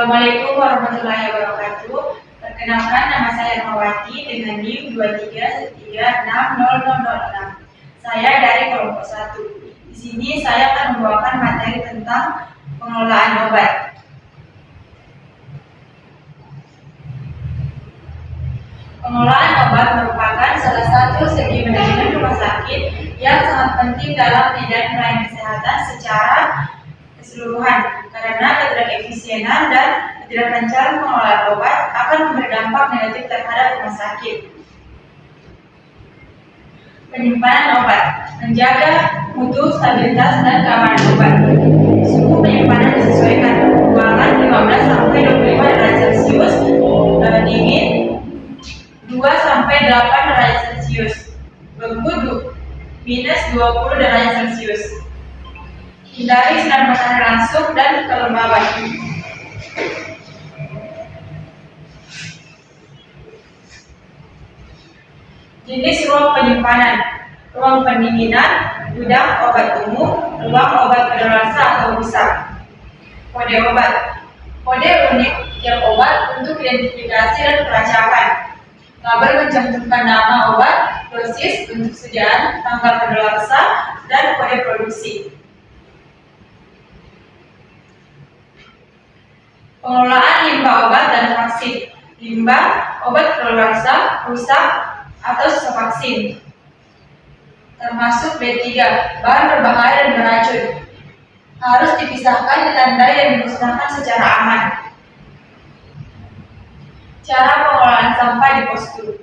Assalamualaikum warahmatullahi wabarakatuh. Perkenalkan, nama saya Mawati dengan NIM 23360006. Saya dari kelompok 1. Di sini saya akan membawakan materi tentang pengelolaan obat. Pengelolaan obat merupakan salah satu segi manajemen rumah sakit yang sangat penting dalam bidang pelayanan kesehatan secara keseluruhan, karena ketidakefisienan dan ketidaklancaran pengelolaan obat akan memberi dampak negatif terhadap rumah sakit. Penyimpanan obat menjaga mutu, stabilitas, dan keamanan obat. Suhu penyimpanan disesuaikan, ruangan 15 sampai 25 derajat Celcius, dingin 2 sampai 8 derajat Celcius, beku minus 20 derajat Celcius. Hindari sinar matahari langsung dan kelembaban. Jenis ruang penyimpanan: ruang pendinginan, gudang obat umum, ruang obat kadaluarsa atau rusak. Kode obat: kode unik tiap obat untuk identifikasi dan pelacakan. Label mencantumkan nama obat, dosis, bentuk sediaan, tanggal kadaluarsa, dan kode produksi. Pengelolaan limbah obat dan vaksin. Limbah obat kadaluarsa, rusak, atau sisa vaksin, termasuk B3, bahan berbahaya dan beracun, harus dipisahkan, ditandai, dan dimusnahkan secara aman. Cara pengelolaan sampah di postur.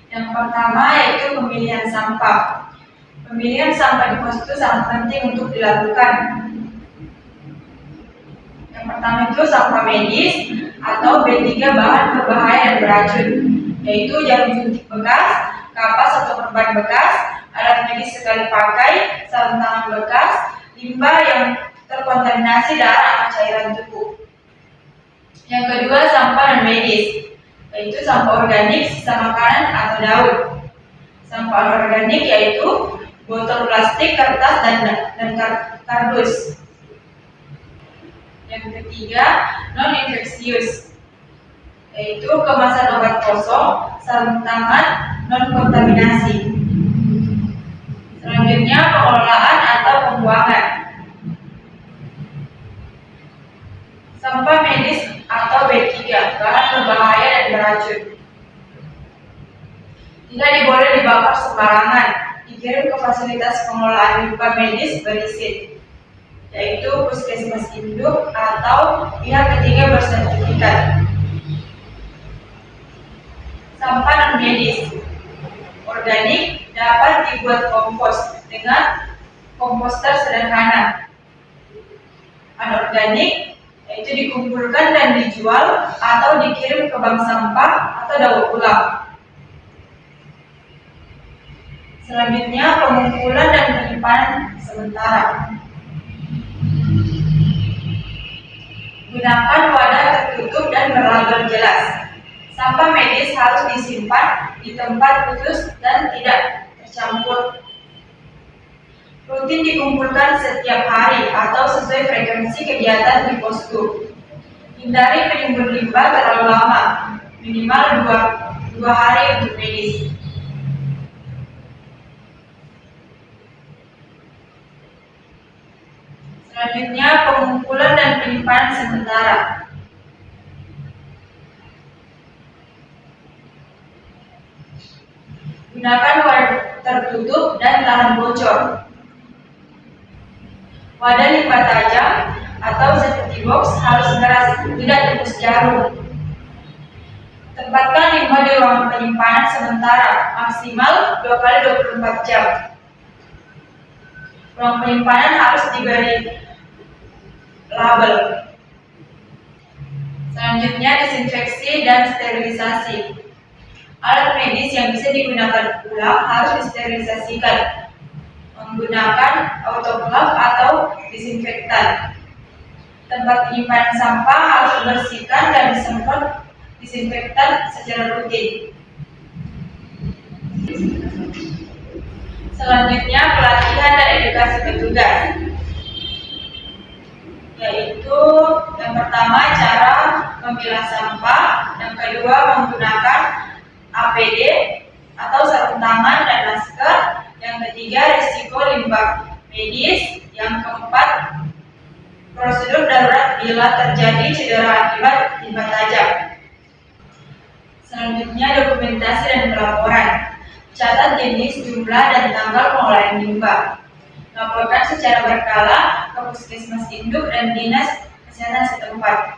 Yang pertama yaitu pemilihan sampah. Pemilihan sampah di postur sangat penting untuk dilakukan. Yang pertama itu sampah medis atau B3 bahan berbahaya dan beracun, yaitu jarum suntik bekas, kapas atau perban bekas, alat medis sekali pakai, sarung tangan bekas, limbah yang terkontaminasi darah atau cairan tubuh. Yang kedua, sampah non medis, yaitu sampah organik, sisa makanan atau daun. Sampah organik yaitu botol plastik, kertas, dan kardus. Yang ketiga, non infeksius, yaitu kemasan obat kosong, sarung tangan non kontaminasi. Selanjutnya, pengelolaan atau pembuangan. Sampah medis atau B3, bahan berbahaya dan beracun, tidak diboleh dibakar sembarangan, dikirim ke fasilitas pengelolaan limbah medis berizin, yaitu puskesmas induk atau pihak ketiga bersertifikat. Sampah non medis organik dapat dibuat kompos dengan komposter sederhana. Anorganik yaitu dikumpulkan dan dijual atau dikirim ke bank sampah atau daur ulang. Selanjutnya, pengumpulan dan penyimpanan sementara. Gunakan wadah tertutup dan berlabel jelas. Sampah medis harus disimpan di tempat khusus dan tidak tercampur. Rutin dikumpulkan setiap hari atau sesuai frekuensi kegiatan di postur. Hindari menimbun limbah terlalu lama, minimal 2 hari untuk medis. Selanjutnya, pengumpulan dan penyimpanan sementara. Gunakan wadah tertutup dan tahan bocor. Wadah limbah tajam atau safety box harus keras, tidak tembus jarum. Tempatkan limbah di ruang penyimpanan sementara, maksimal 2 kali 24 jam. Ruang penyimpanan harus diberi label. Selanjutnya, disinfeksi dan sterilisasi. Alat medis yang bisa digunakan ulang harus disterilisasikan menggunakan autoclave atau disinfektan. Tempat penyimpanan sampah harus dibersihkan dan disemprot disinfektan secara rutin. Selanjutnya, pelatihan dan edukasi petugas. yaitu yang pertama cara memilah sampah, yang kedua menggunakan APD atau sarung tangan dan masker, yang ketiga risiko limbah medis, yang keempat prosedur darurat bila terjadi cedera akibat limbah tajam. Selanjutnya dokumentasi dan pelaporan. Catat jenis, jumlah, dan tanggal pengolahan limbah. Laporkan secara berkala ke Puskesmas Induk dan Dinas Kesehatan setempat.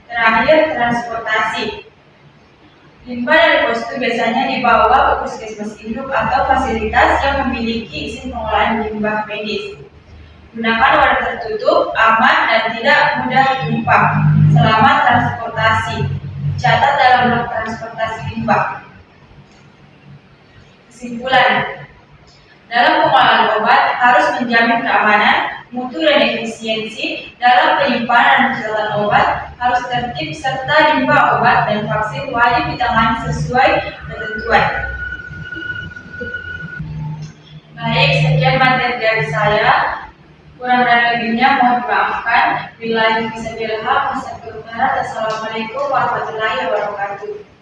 Terakhir, transportasi. Limbah dari postur biasanya dibawa ke Puskesmas Induk atau fasilitas yang memiliki izin pengolahan limbah medis. Gunakan wadah tertutup, aman, dan tidak mudah tumpah selama transportasi. Catat dalam log transportasi limbah. Kesimpulan, dalam pengolahan obat harus menjamin keamanan, mutu, dan efisiensi. Dalam penyimpanan dan pencatatan obat harus tertib, serta limbah obat dan vaksin wajib ditangani sesuai ketentuan. Baik, sekian materi dari saya. Kurang dan lebihnya mohon dimaafkan. Billahi fisabilillah. Assalamualaikum warahmatullahi wabarakatuh.